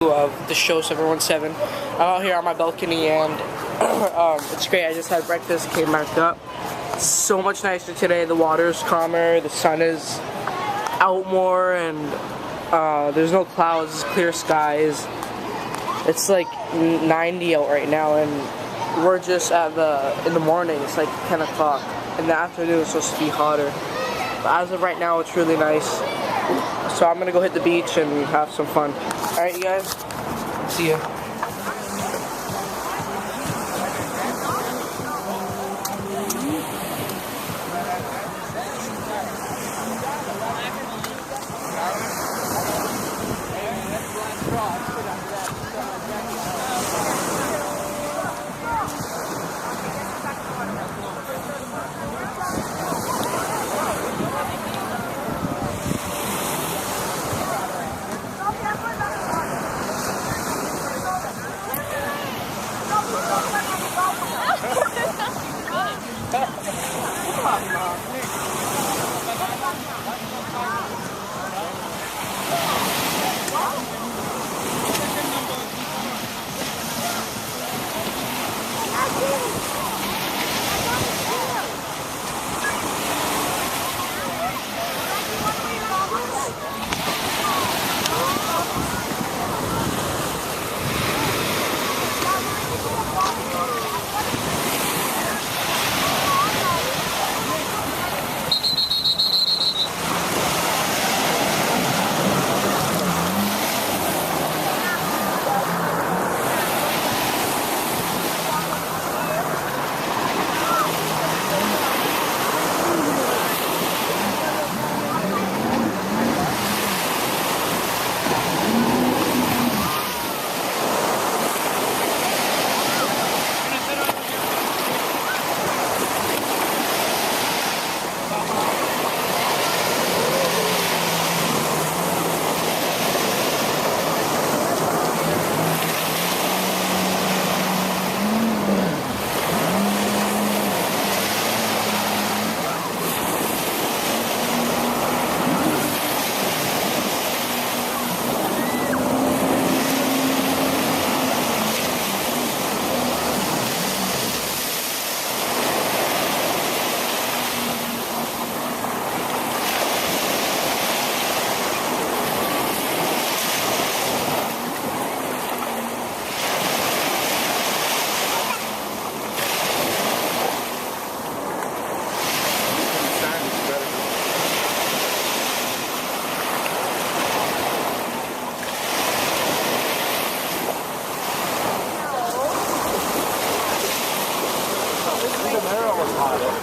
Of the show 717. I'm out here on my balcony and it's great. I just had breakfast, came back up. It's so much nicer today. The water's calmer, the sun is out more, and there's no clouds, clear skies. It's like 90 out right now, and we're just in the morning. It's like 10 o'clock. In the afternoon it's supposed to be hotter. But as of right now, it's really nice. So I'm gonna go hit the beach and have some fun. Alright, you guys, see ya.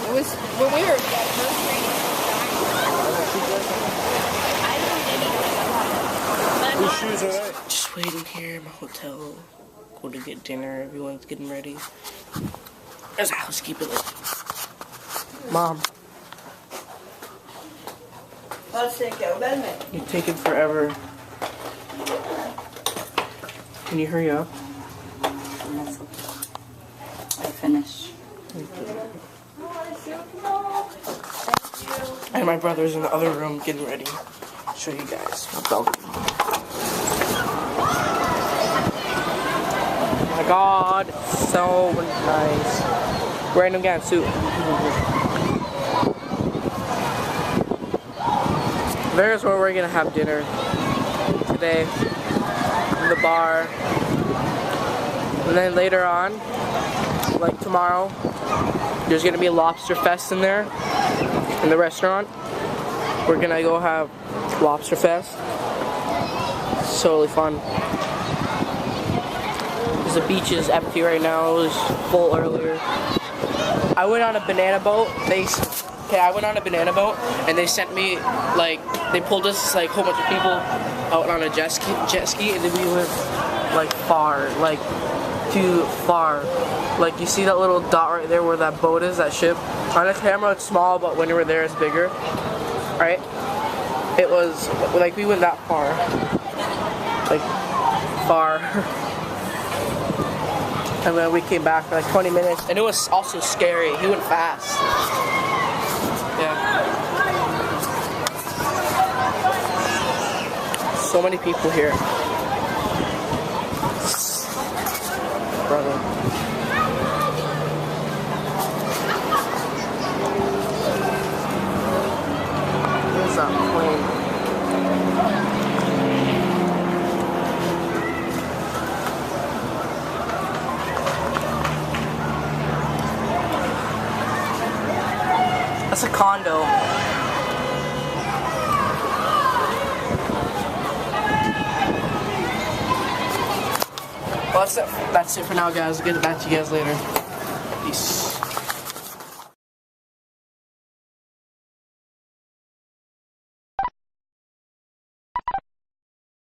It was when we were Whose shoes are they? Just waiting here in my hotel. Go to get dinner. Everyone's getting ready. There's a housekeeper. Mom. You're taking forever. Can you hurry up? I finished. And my brother's in the other room getting ready. I'll show you guys my balcony. Oh my god, it's so nice. Random guy in suit. There's where we're gonna have dinner today in the bar. And then later on, like tomorrow, there's gonna be a lobster fest in there, in the restaurant. We're gonna go have lobster fest. It's totally fun. Because the beach is empty right now. It was full earlier. I went on a banana boat. I went on a banana boat, and they sent me, like, they pulled us, like, a whole bunch of people out on a jet ski, and then we went, like, far, like, too far. Like, you see that little dot right there where that boat is, that ship? On the camera, it's small, but when you were there, it's bigger. Right? It was, like, we went that far. Like, far. And then we came back for, like, 20 minutes, and it was also scary. He went fast. Yeah. So many people here. brother. There's that plane. That's a condo. Well, that's it for now, guys. I'll get it back to you guys later. Peace.